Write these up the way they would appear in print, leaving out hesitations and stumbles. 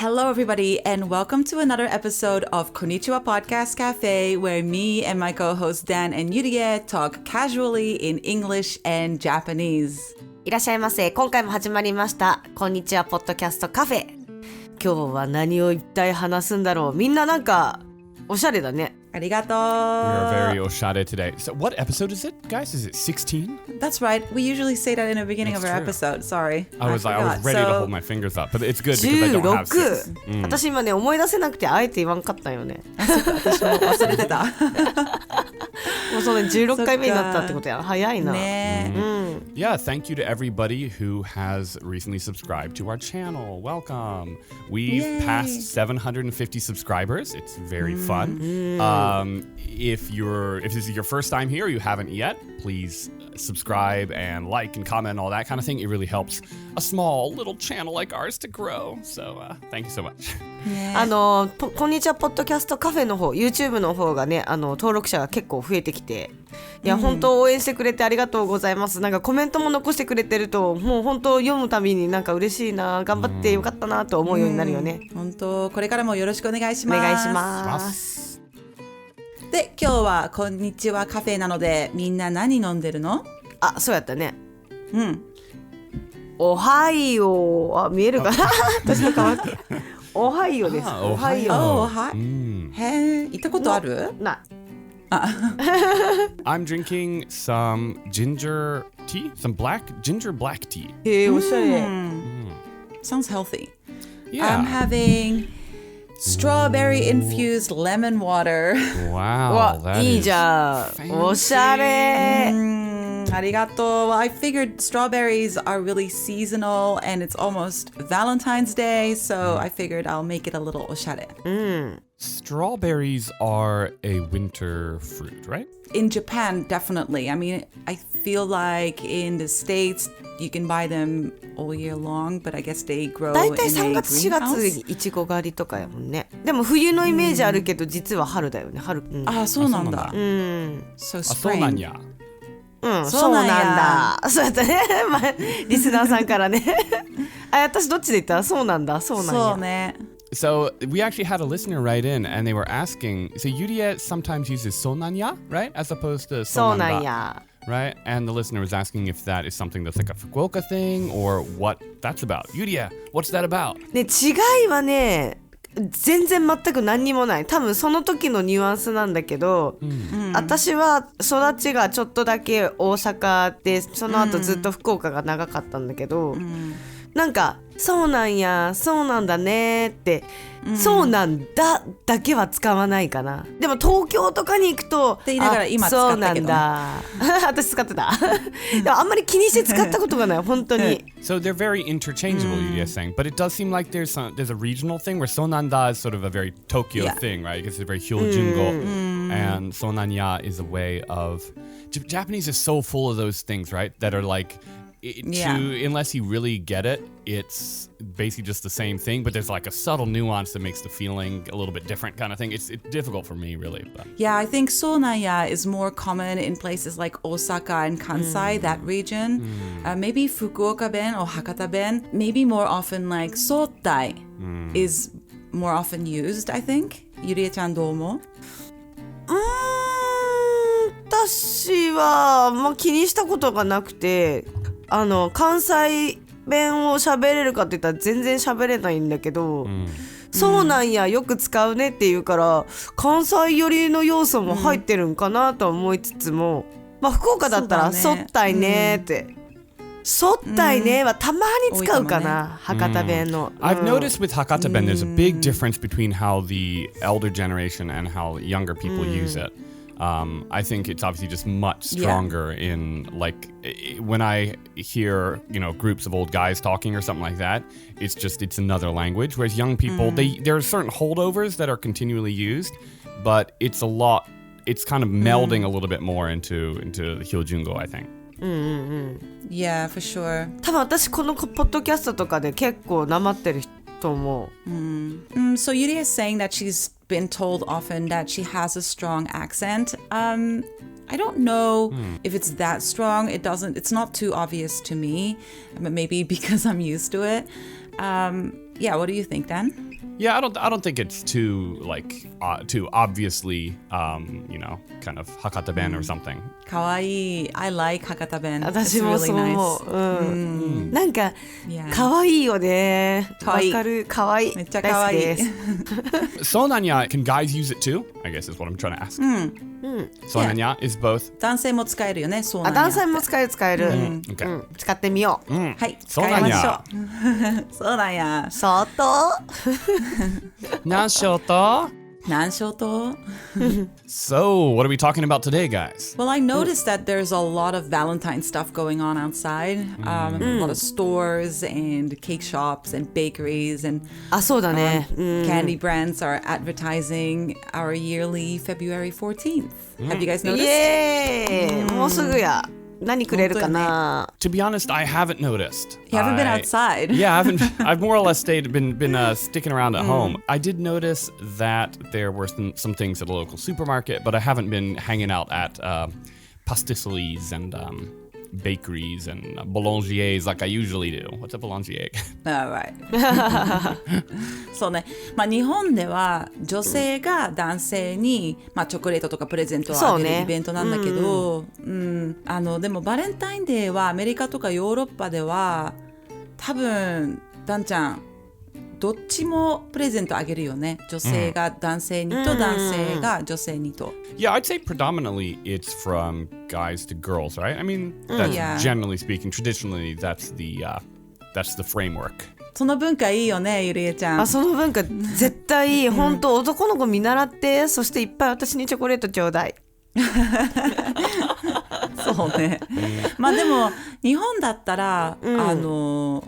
Hello, everybody, and welcome to another episode of Konnichiwa Podcast Cafe, where me and my co-hosts Dan and Yurie talk casually in English and Japanese. いらっしゃいませ。今回も始まりました。こんにちは、ポッドキャストカフェ。今日は何を一体話すんだろう。みんななんかおしゃれだね。ありがとう。 We are very oshade today. So what episode is it, guys? Is it 16? That's right. We usually say that in the beginning of our episode. Sorry. I was ready to hold my fingers up, but it's good because I don't have 6. 私今ね思い出せなくてあえて言わんかったよね。私も忘れてた。もうその16回目になったってことや。早いな。ね。Yeah, thank you to everybody who has recently subscribed to our channel. Welcome. We've passed 750 subscribers. It's very fun. If this is your first time here or you haven't yet, please subscribe and like and comment and all that kind of thing. It really helps a small little channel like ours to grow. So thank you so much. こんにちはポッドキャストカフェの方 YouTube の方がね登録者が結構増えてきていや、本当応援してくれてありがとうございます。なんかコメントも残してくれてるともう本当読むたびになんか嬉しいな、頑張ってよかったなと思うようになるよね。本当これからもよろしくお願いします。お願いします。で、今日はこんにちはカフェなのでみんな何飲んでるの？あ、そうやったね。おはよう。あ、見えるかな私の顔おはようです。おはよう。へえ、行ったことある？な。I'm drinking some ginger tea, some ginger black tea. へえ、おしゃれ。Sounds healthy. Yeah. I'm having strawberry infused lemon water. Wow, わ、いいじゃん。おしゃれ。ありがとう。I figured strawberries are really seasonal and it's almost Valentine's Day, so I figured I'll make it a little おしゃれ。Strawberries are a winter fruit, right? In Japan, definitely. I mean, I feel like in the States, you can buy them all year long, but I guess they grow だ in いたい a 3月4月 greenhouse. いちご狩りとかやもんね。でも冬のイメージあるけど実は春だよね。春。あ、そうなんだ。うん。 So そうな spring. んや。そうなんだ。そうやったね。まあ、リスナーさんからね。あ、私どっちで言った？そうなんだ。そうなんや。そうね。So we actually had a listener write in and they were asking, so Yuria sometimes uses sonanya, right? As opposed to そうなん sonanda, や。 right? And the listener was asking if that is something that's like a Fukuoka thing or what that's about. Yuria, what's that about? ね、違いはね、全然全く何にもない。多分その時のニュアンスなんだけど、私は育ちがちょっとだけ大阪で、その後ずっと福岡が長かったんだけど、なんかそうなんや、そうなんだねって、そうなんだだけは使わないかな。でも東京とかに行くとって言いながら今使ったけどね。そうなんだ私使ってたでもあんまり気にして使ったことがない本当に。So they're very interchangeable, Yuria is saying, but it does seem like there's a regional thing where sonanda is sort of a very Tokyo thing, right? It's a very hyojungo, and sonanya is a way of Japanese is so full of those things, right? That are like unless you really get it, it's basically just the same thing, but there's like a subtle nuance that makes the feeling a little bit different kind of thing. It's difficult for me, really. But. Yeah, I think sonaya is more common in places like Osaka and Kansai, that region. Maybe Fukuoka ben or Hakata ben. Maybe more often like sotai is more often used, I think. Yurie-chan, どう思う？私は、まあ、気にしたことがなくて関西弁を喋れるかって言ったら全然喋れないんだけど、そうなんやよく使うねって言うから関西寄りの要素も入ってるんかなと思いつつも、まあ、福岡だったらそったいねってそったいねはたまに使うかな、博多弁の。I've noticed with Hakata Ben there's a big difference between how the elder generation and how younger people use it. I think it's obviously just much stronger in like when I hear, groups of old guys talking or something like that, it's another language. Whereas young people, there are certain holdovers that are continually used, but it's kind of melding a little bit more into Hyojungo, I think. Yeah, for sure. 多分私このポッドキャストとかで結構なまってると思う。So Yuria is saying that she's been told often that she has a strong accent. I don't know if it's that strong. It's not too obvious to me, but maybe because I'm used to it. Yeah, what do you think, Dan? Yeah, I don't think it's too too obviously kind of Hakata Ben or something. かわいい。I like 博多弁。私も It's そう really 思 nice. う。なんか Yeah. 可愛いよね。可愛いわかる。可愛い。めっちゃ可愛い。大好きです。 Sonanya, can guys use it too? I guess is what I'm trying to ask. Sonanya is both. 男性も使えるよね。そうなんや。男性も使える。Okay. 使ってみよう。はい。そうなんや。使いましょう。そうなんや。そっと。何章と? 何章と So, what are we talking about today, guys? Well, I noticed that there's a lot of Valentine stuff going on outside. A lot of stores and cake shops and bakeries and あ、そうだね。 candy brands are advertising our yearly February 14th. Have you guys イ noticed? エーイ。もうすぐや。何くれるかな。 To be honest, I haven't noticed. You haven't been I- outside. Yeah, I've more or less been sticking around at home. I did notice that there were some things at a local supermarket, but I haven't been hanging out at pastisseries and bakeries and boulangeries like I usually do. What's a boulangerie? Alright. そうね。まあ日本では女性が男性にまあチョコレートとかプレゼントをあげるイベントなんだけど、でもバレンタインデーはアメリカとかヨーロッパでは多分ダンちゃんどっちもプレゼントあげるよね。女性が男性にと男性が女性にと。Yeah, I'd say predominantly it's from guys to girls, right? I mean, that's Yeah. generally speaking, traditionally that's the framework. その文化いいよね、ゆりえちゃん。あ、その文化絶対いい。本当男の子見習って、そしていっぱい私にチョコレートちょうだい。そうね。まあでも日本だったら、ホ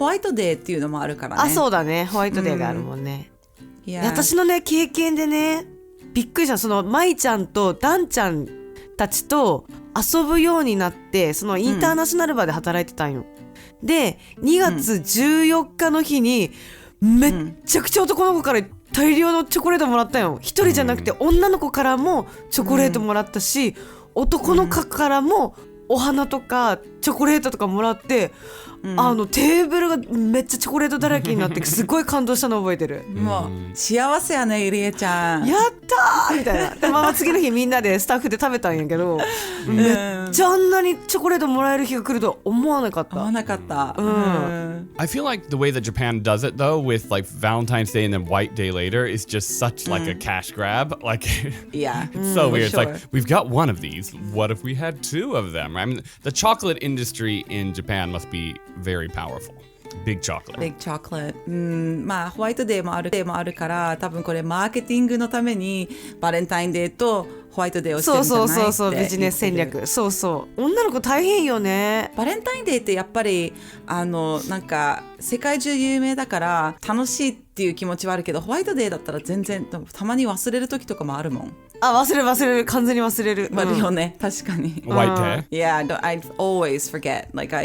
ワイトデーっていうのもあるからね。あ、そうだね。ホワイトデーがあるもんね。いやで私のね経験でねびっくりした。その舞ちゃんとダンちゃんたちと遊ぶようになって、そのインターナショナルバーで働いてたんよ。で2月14日の日にめっちゃくちゃ男の子から大量のチョコレートもらったよ。一人じゃなくて女の子からもチョコレートもらったし、男の子からもお花とかチョコレートとかもらって、テーブルがめっちゃチョコレートだらけになってすごい感動したの覚えてる。もう幸せやね、ゆりえちゃん。やったーみたいな。でまあ次の日みんなでスタッフで食べたんやけど、めっちゃあんなにチョコレートもらえる日が来るとは思わなかった。合わなかった。I feel like the way that Japan does it though, with like Valentine's Day and then White Day later, is just such like a cash grab. Like, Yeah. it's so weird. Sure. It's like, we've got one of these. What if we had two of them? I mean, the chocolate industry in Japan must be very powerful. Big chocolate. Big chocolate。まあホワイトデーもあるから多分これマーケティングのためにバレンタインデーとホワイトデーをしてるんじゃないって言ってる。そうビジネス戦略。そうそう女の子大変よね。バレンタインデーってやっぱりなんか世界中有名だから楽しいっていう気持ちはあるけど、ホワイトデーだったら全然たまに忘れる時とかもあるもん。あ、忘れる完全に忘れる。あるよね、確かに。White Day? Yeah, I always forget. Like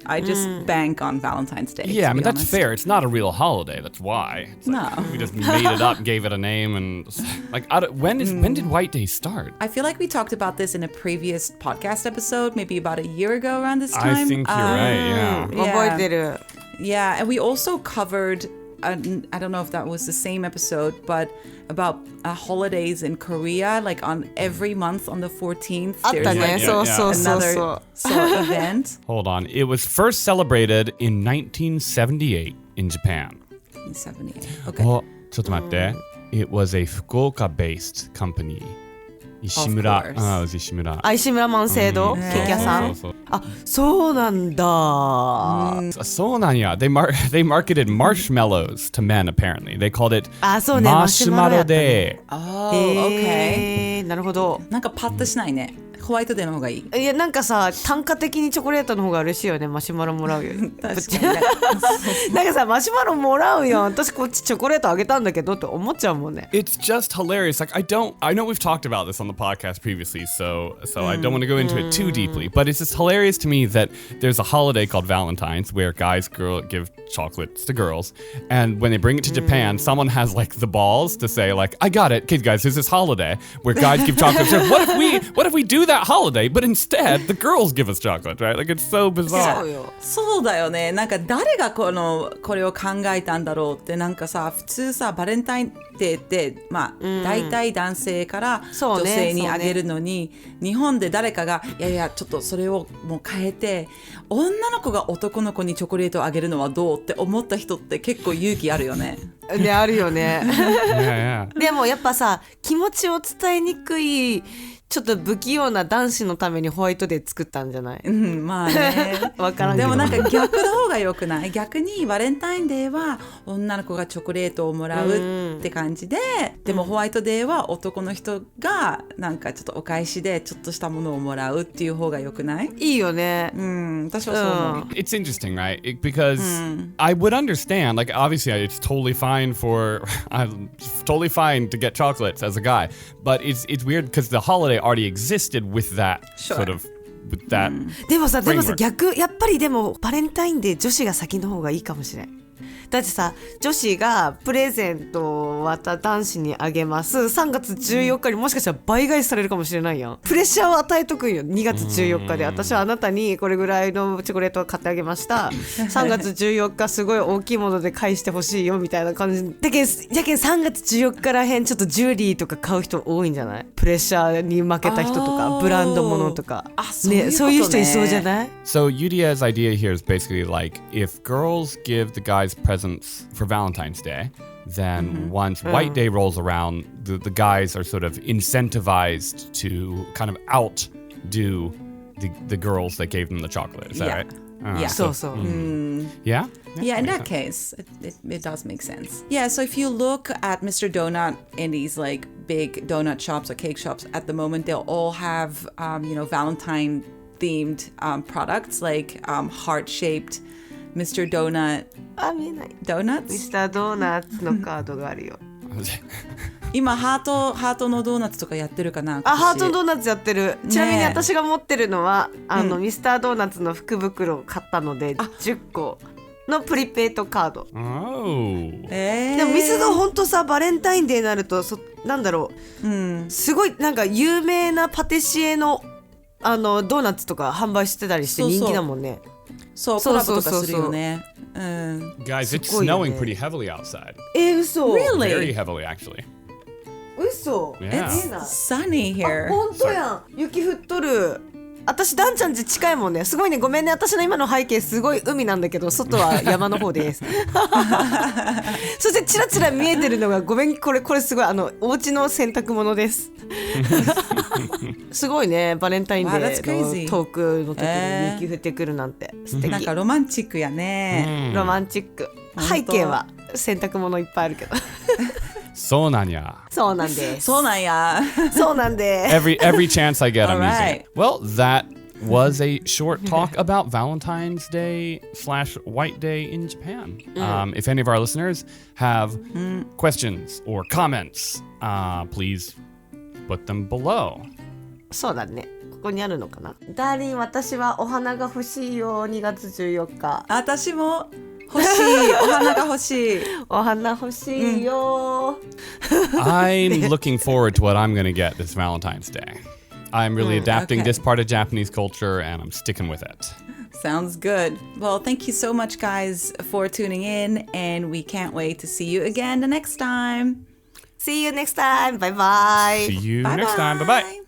I just bank on Valentine's Day. Yeah, I to mean, be that's honest. fair. It's not a real holiday. That's why. It's like, No. we just made it up, gave it a name, and like, when did White Day start? I feel like we talked about this in a previous podcast episode, maybe about a year ago around this time. I think you're right. Yeah. 覚えてる。 Yeah, and we also covered, I don't know if that was the same episode, but about holidays in Korea, like on every month on the 14th, あったね。 Yeah, そうそうそう another そう。 event. Hold on. It was first celebrated in 1978 in Japan. 78. Okay. お、ちょっと待って。It was a Fukuoka-based company. 石村。 Of course. Ah, it was 石村。石村万世堂ケーキ屋さん。そうあ、そうなんだ。そうなんや。They marketed marshmallows to men, apparently. They called it あ、そうね。マシュマロやったね。 Marshmallow Day. Oh, okay. なるほど。なんかパッとしないね。ホワイトデーの方がいい。いやなんかさ単価的にチョコレートの方が嬉しいよね。マシュマロもらうより。確かにね。なんかさマシュマロもらうよ。私こっちチョコレートあげたんだけどって思っちゃうもんね。 It's just hilarious. Like I know we've talked about this on the podcast previously, so I don't want to go into it too deeply. But it's just hilarious to me that there's a holiday called Valentines where guys give chocolates to girls, and when they bring it to Japan, someone has like the balls to say like, "I got it, kids, guys. There's this holiday where guys give chocolates. What if we do that that holiday, but instead the girls give us chocolate, right? Like it's so そ bizarre. うよそうだよね。なんか誰がこれを考えたんだろうって、なんかさ、普通さ、バレンタインデーってまあ、大体男性から女性にあげるのに、日本で誰かがいやいやちょっとそれをもう変えて、女の子が男の子にチョコレートをあげるのはどうって思った人って結構勇気あるよね。ねあるよね Yeah, yeah. でもやっぱさ気持ちを伝えにくいちょっと不器用な男子のためにホワイトデー作ったんじゃないうん、まあね。わからんけどでもなんか逆の方が良くない？逆にバレンタインデーは女の子がチョコレートをもらうって感じで、でもホワイトデーは男の人がなんかちょっとお返しでちょっとしたものをもらうっていう方が良くない？いいよねうん、私はそう思う。It's interesting, right? Because I would understand, like, obviously, it's totally fine I'm totally fine to get chocolates as a guy, but it's weird because the holiday already existed with that sort of, with that. でもさ framework. 逆やっぱりでもバレンタインデー女子が先の方がいいかもしれんだってさ女子がプレゼントをまた男子にあげます3月14日にもしかしたら倍返しされるかもしれないやんプレッシャーを与えとくんよ2月14日で私はあなたにこれぐらいのチョコレートを買ってあげました3月14日すごい大きいもので返してほしいよみたいな感じだけん3月14日らへんちょっとジュエリーとか買う人多いんじゃないプレッシャーに負けた人とかブランド物とかそういうことねそういう人いそうじゃない So Yudia's idea here is basically like if girls give the guys presents for Valentine's Day, then once White Day rolls around, the guys are sort of incentivized to kind of outdo the girls that gave them the chocolate. Is that right? Yeah. そうそう、 Yeah? Yeah, in that case, it does make sense. Yeah, so if you look at Mr. Donut in these like big donut shops or cake shops at the moment, they'll all have, Valentine themed products like heart-shaped Mr. Donut あ見えないミ donuts. スタードーナツのカードがあるよ今ハートのドーナツとかやってるかな？あハートドーナツやってるちなみにねえ私が持ってるのはミスタードーナツの福袋を買ったので10個のプリペイトカード Oh. でもミスがほんとさバレンタインデーになるとなんだろう、すごいなんか有名なパティシエのドーナツとか販売してたりして人気だもんねそうコラボとかするよね。Guys, it's すごいよね。 snowing pretty heavily outside. 嘘 Very heavily, actually. 嘘 Yeah. Sunny here. ほんとやん雪降っとる私ダンちゃん家近いもんねすごいねごめんね私の今の背景すごい海なんだけど外は山の方ですそしてチラチラ見えてるのがごめんこれすごいお家の洗濯物ですすごいねバレンタインデ Wow, that's ー crazy. のトークの時に雪降ってくるなんて素敵、なんかロマンチックやね。ロマンチック背景は洗濯物いっぱいあるけどそうなんや。そうなんですそうなんや。そうなんです Every chance I get, I'm All using right. it. Well, that was a short talk about Valentine's Day / White Day in Japan. If any of our listeners have questions or comments, please put them below. そうだねここにあるのかなダーリン私はお花が欲しいよ2月14日私も欲しい。お花が欲しい。お花欲しいよ、I'm looking forward to what I'm going to get this Valentine's Day. I'm really adapting okay. this part of Japanese culture and I'm sticking with it. Sounds good. Well, thank you so much, guys, for tuning in, and we can't wait to see you again the next time. See you next time. Bye bye. See you next time. Bye bye.